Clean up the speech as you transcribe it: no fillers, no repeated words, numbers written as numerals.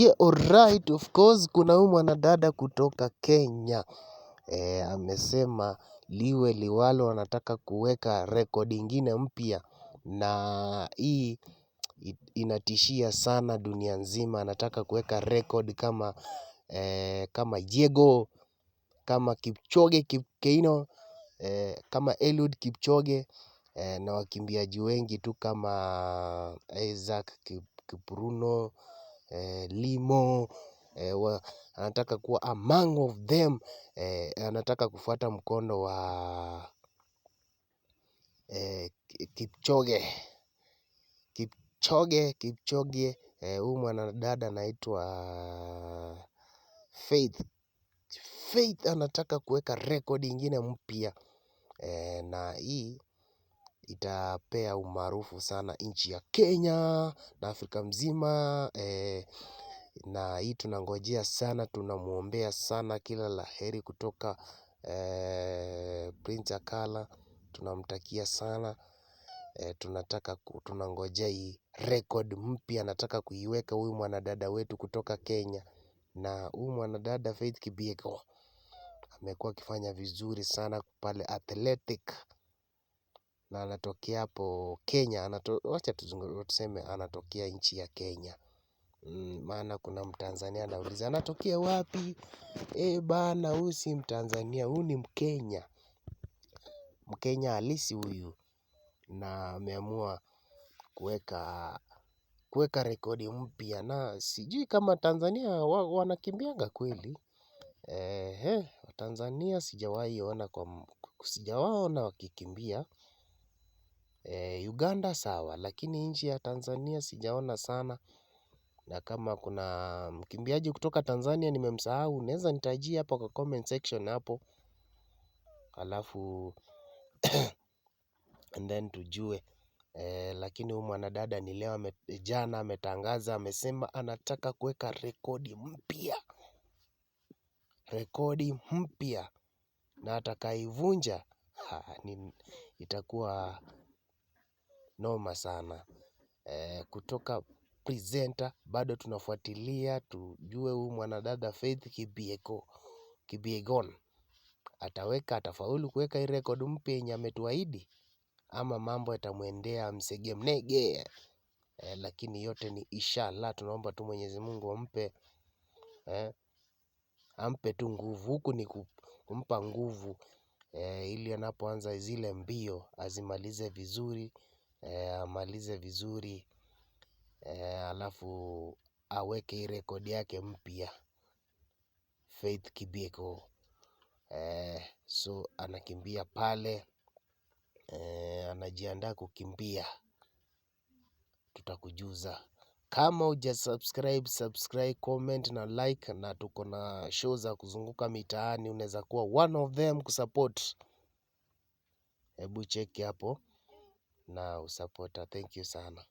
Alright, of course kuna huyu mwanadada kutoka Kenya. Amesema liwe liwalo, anataka kuweka rekodi ingine mpya, na hii inatishia sana dunia nzima. Anataka kuweka rekodi kama Diego, kama Kipchoge Keino, kama Eliud Kipchoge, na wakimbiaji wengi tu kama Isaac Kipruno, Limo. Anataka kuwa among of them. Anataka kufuata mkondo wa Kipchoge. Huyu mwanadada anaitwa Faith anataka kuweka rekodi ingine mpya, na hii itapea umaarufu sana nchi ya Kenya na Afrika mzima. Na hii tunangojea sana, tunamuombea sana kila la heri kutoka Prince Akala. Tunamtakia sana. Tunangojea hii record mpya anataka kuiweka huyu mwanadada wetu kutoka Kenya. Na huyu mwanadada Faith Kipyegon amekuwa akifanya vizuri sana pale athletic, na anatokea hapo Kenya. Wacha tuseme anatokea nchi ya Kenya. Maana kuna Mtanzania anauliza anatokea wapi? Bana, huyu si Mtanzania, huyu ni Mkenya. Mkenya halisi huyu, na ameamua kuweka rekodi mpya, na sijui kama Tanzania wanakimbianga kweli. Tanzania sijawaona wakikimbia. Uganda sawa, lakini nchi ya Tanzania sijaona sana. Na kama kuna mkimbiaji kutoka Tanzania nimemsahau, unaweza nitajia hapo kwa comment section hapo. Alafu and then tujue. Lakini huyu mwanadada ni leo jana ametangaza, amesema anataka kuweka rekodi mpya, na atakaivunja itakuwa noma sana. Kutoka presenter bado tunafuatilia tujue huyu mwanadada Faith Kipyegon atafaulu kuweka hii rekodi mpya yenye ametuahidi, ama mambo yatamwendea msege mnege. Lakini yote ni inshallah. Tunaomba tu Mwenyezi Mungu ampe tu nguvu. Huku ni kumpa nguvu, ili anapoanza zile mbio azimalize vizuri. Amalize vizuri, alafu aweke hii rekodi yake mpya Faith Kipyegon. So anakimbia pale, anajiandaa kukimbia. Tutakujuza. Kama huja subscribe, comment na like, na tuko na show za kuzunguka mitaani, unaweza kuwa one of them kusupport. Hebu cheki hapo na usupport. Thank you sana.